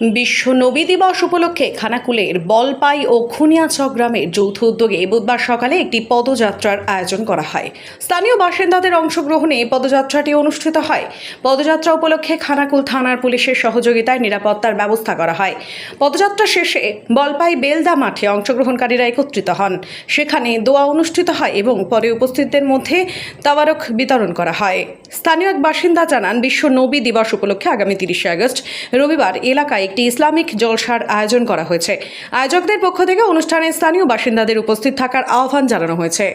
বিশ্ব নবী দিবস উপলক্ষে খানাকুলের বলপাই ও খুনিয়াচক গ্রামের যৌথ উদ্যোগে বুধবার সকালে একটি পদযাত্রার আয়োজন করা হয়। স্থানীয় বাসিন্দাদের অংশগ্রহণে পদযাত্রাটি অনুষ্ঠিত হয়। পদযাত্রা উপলক্ষে খানাকুল থানার পুলিশের সহযোগিতায় নিরাপত্তার ব্যবস্থা করা হয়। পদযাত্রা শেষে বলপাই বেলদা মাঠে অংশগ্রহণকারীরা একত্রিত হন। সেখানে দোয়া অনুষ্ঠিত হয় এবং পরে উপস্থিতদের মধ্যে তাবারক বিতরণ করা হয়। স্থানীয় এক বাসিন্দা জানান, বিশ্ব নবী দিবস উপলক্ষে আগামী 30শে আগস্ট রবিবার এলাকায় একটি ইসলামিক জলসার আয়োজন করা হয়েছে। আয়োজকদের পক্ষ থেকে অনুষ্ঠানে স্থানীয় বাসিন্দাদের উপস্থিত থাকার আহ্বান জানানো হয়েছে।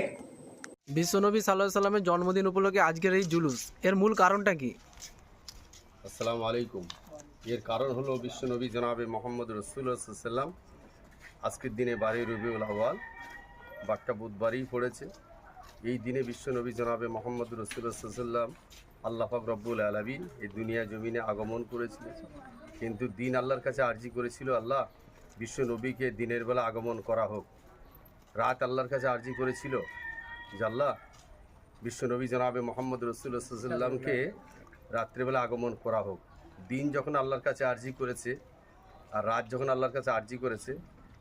বিশ্বনবী সাল্লাল্লাহু আলাইহি সাল্লামের জন্মদিন উপলক্ষে আজকের এই জুলুস, এর মূল কারণটা কি? আসসালামু আলাইকুম। এর কারণ হলো বিশ্বনবী জনাবে মোহাম্মদ রাসূলুল্লাহ সাল্লাল্লাহু আলাইহি সাল্লাম আজকের দিনে 12 রবিউল আউয়াল বারটা বুধবারই পড়েছে। এই দিনে বিশ্বনবী জনাবে মোহাম্মদ রাসূলুল্লাহ সাল্লাল্লাহু আলাইহি সাল্লাম আল্লাহ পাক রব্বুল আলামিন এই দুনিয়া জমিনে আগমন করেছিলেন, কিন্তু দিন আল্লাহর কাছে আরজি করেছিল, আল্লাহ বিশ্বনবীকে দিনের বেলা আগমন করা হোক। রাত আল্লাহর কাছে আরজি করেছিল যে আল্লাহ বিশ্বনবী জনাবে মোহাম্মদ রাসূলুল্লাহ সাল্লাল্লাহু আলাইহি সাল্লামকে রাত্রেবেলা আগমন করা হোক। দিন যখন আল্লাহর কাছে আরজি করেছে আর রাত যখন আল্লাহর কাছে আরজি করেছে,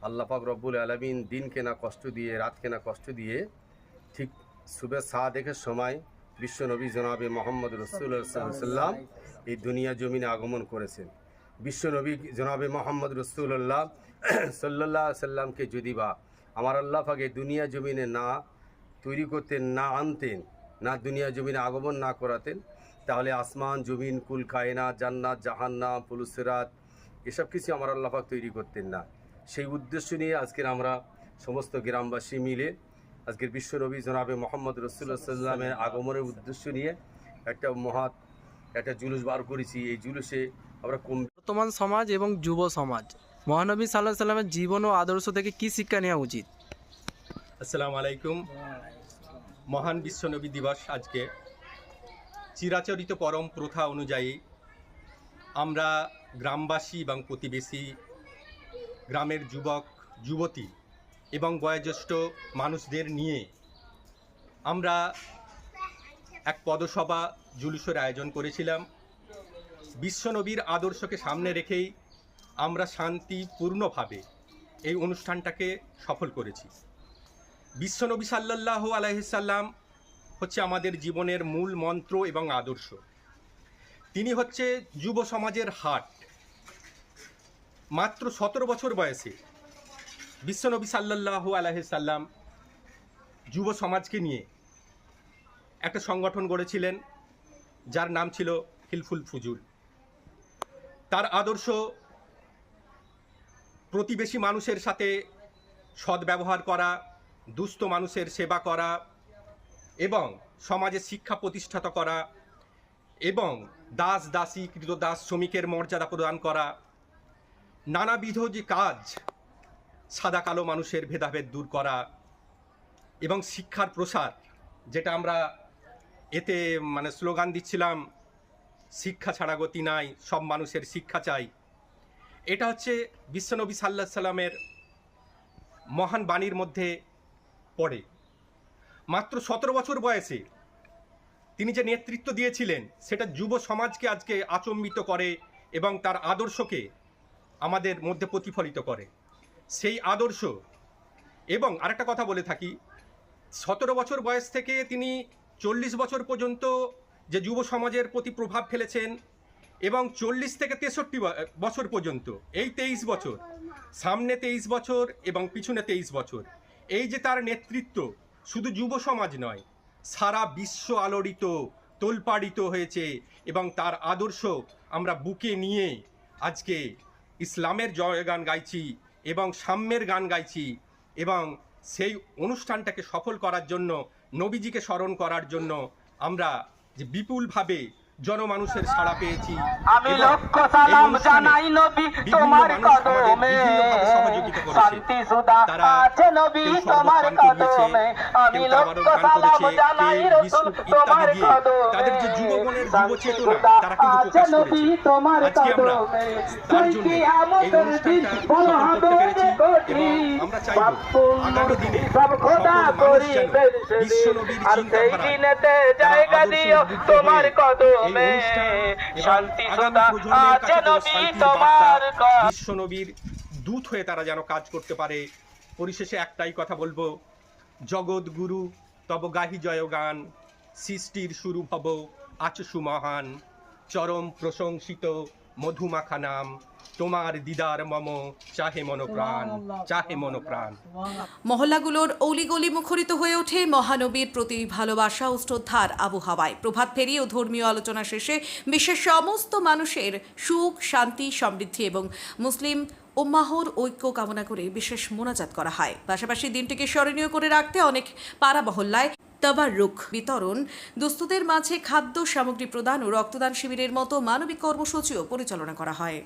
আল্লাহ পাক রব্বুল আলামিন দিনকে না কষ্ট দিয়ে রাতকে না কষ্ট দিয়ে ঠিক সুবে সাদেকের সময় বিশ্বনবী জনাবে মোহাম্মদ রাসূলুল্লাহ সাল্লাল্লাহু আলাইহি সাল্লাম এই দুনিয়া জমিনে আগমন করেছেন। বিশ্বনবী জনাবে মোহাম্মদ রাসূলুল্লাহ সাল্লাল্লাহু আলাইহি সাল্লামকে যদি বা আমার আল্লাহ পাক এই দুনিয়া জমিনে না তৈরি করতেন, না আনতেন, না দুনিয়া জমিনে আগমন না করাতেন, তাহলে আসমান জমিন কুল কায়নাত জান্নাত জাহান্নাম পুলুসিরাত এসব কিছু আমার আল্লাহ পাক তৈরি করতেন না। সেই উদ্দেশ্য নিয়ে আজকের আমরা সমস্ত গ্রামবাসী মিলে আজকের বিশ্বনবী জনাবে মোহাম্মদ রাসূলুল্লাহ সাল্লাল্লাহু আলাইহি সাল্লামের আগমনের উদ্দেশ্য নিয়ে একটা জুলুস বার করেছি। এই জুলুসে আমরা বর্তমান সমাজ এবং যুব সমাজ মহানবী সাল্লাল্লাহু আলাইহি সাল্লামের জীবন ও আদর্শ থেকে কি শিক্ষা নেওয়া উচিত? আসসালামু আলাইকুম। মহান বিশ্বনবী দিবস আজকে চিরাচরিত পরম প্রথা অনুযায়ী আমরা গ্রামবাসী এবং প্রতিবেশী গ্রামের যুবক যুবতী এবং বয়োজ্যেষ্ঠ মানুষদের নিয়ে আমরা এক পদসভা জুলুসের আয়োজন করেছিলাম। বিশ্বনবীর আদর্শকে সামনে রেখেই আমরা শান্তিপূর্ণভাবে এই অনুষ্ঠানটাকে সফল করেছি। বিশ্বনবী সাল্লাল্লাহু আলাইহি সাল্লাম হচ্ছে আমাদের জীবনের মূল মন্ত্র এবং আদর্শ। তিনি হচ্ছে যুব সমাজের হার্ট। মাত্র 17 বছর বয়সে বিশ্বনবী সাল্লাল্লাহু আলাইহি সাল্লাম যুব সমাজকে নিয়ে একটা সংগঠন গড়েছিলেন, যার নাম ছিল হিলফুল ফুজুল। তার আদর্শ প্রতিবেশী মানুষের সাথে সদ্ব্যবহার করা, দুস্থ মানুষের সেবা করা এবং সমাজে শিক্ষা প্রতিষ্ঠাত করা এবং দাস দাসী কৃতদাস শ্রমিকের মর্যাদা প্রদান করা, নানাবিধ যে কাজ, সাদা কালো মানুষের ভেদাভেদ দূর করা এবং শিক্ষার প্রসার, যেটা আমরা এতে স্লোগান দিচ্ছিলাম, শিক্ষা ছাড়া গতি নাই, সব মানুষের শিক্ষা চাই। এটা হচ্ছে বিশ্বনবী সাল্লাল্লাহু আলাইহি সাল্লামের মহান বাণীর মধ্যে পড়ে। মাত্র 17 বছর বয়সে তিনি যে নেতৃত্ব দিয়েছিলেন সেটা যুব সমাজকে আজকে আচম্বিত করে এবং তার আদর্শকে আমাদের মধ্যে প্রতিফলিত করে। সেই আদর্শ এবং আরেকটা কথা বলে থাকি, 17 বছর বয়স থেকে তিনি 40 বছর পর্যন্ত যে যুব সমাজের প্রতি প্রভাব ফেলেছেন এবং 40 থেকে 63 বছর পর্যন্ত এই 23 বছর, সামনে 23 বছর এবং পিছনে 23 বছর, এই যে তার নেতৃত্ব শুধু যুব সমাজ নয়, সারা বিশ্ব আলোড়িত তোলপাড়িত হয়েছে এবং তার আদর্শ আমরা বুকে নিয়ে আজকে ইসলামের জয়গান গাইছি এবং সাম্যের গান গাইছি এবং সেই অনুষ্ঠানটাকে সফল করার জন্য, নবীজিকে স্মরণ করার জন্য আমরা যে বিপুলভাবে জনমানুষের সাড়া পেয়েছি। আমি লক্ষ সালাম জানাই নবী তোমার কদমে, শান্তি সুধা আছে নবী তোমার কদমে। আমি লক্ষ সালাম জানাই রাসূল তোমার কদমে, তাদের যে যুবগণের যুব চেতনা তারা কিন্তু প্রকাশ করেছে। আজকে আমরা তার জন্য এই অনুষ্ঠানটা সফল করতে পেরেছি এবং আমরা চাইবো আগামী দিনে সব খোদা করি বিশ্বনবীর আর সেই দিনেতে জায়গা দিও তোমার কদমে। এই অনুষ্ঠান এবং শান্তি আগামী সুধা প্রজন্মের আছে কাছে যেন নবী শান্তির তোমার বার্তা কদমে। বিশ্বনবীর দূত হয়ে তারা যেন কাজ করতে পারে। পরিশেষে একটাই কথা বলবো, জগৎ গুরু তব গাহি জয় গান, সৃষ্টির শুরু ভব আছো সুমহান, চরম প্রশংসিত মধুমাখা নাম, তোমার দিদার মম চাহে মনপ্রাণ, চাহে মনপ্রাণ। মহল্লাগুলোর অলিগলি মুখরিত হয়ে ওঠে মহানবীর প্রতি ভালোবাসা ও শ্রদ্ধার আবহাওয়ায়। প্রভাত ফেরি ও ধর্মীয় আলোচনা শেষে বিশ্বের সমস্ত মানুষের সুখ, শান্তি, সমৃদ্ধি এবং মুসলিম উম্মাহর ঐক্য কামনা করে বিশেষ মোনাজাত করা হয়। পাশাপাশি দিনটিকে স্মরণীয় করে রাখতে অনেক পাড়া মহল্লায় তাবাররুক বিতরণ, দুস্থদের মাঝে খাদ্য সামগ্রী প্রদান ও রক্তদান শিবিরের মতো মানবিক কর্মসূচিও পরিচালনা করা হয়।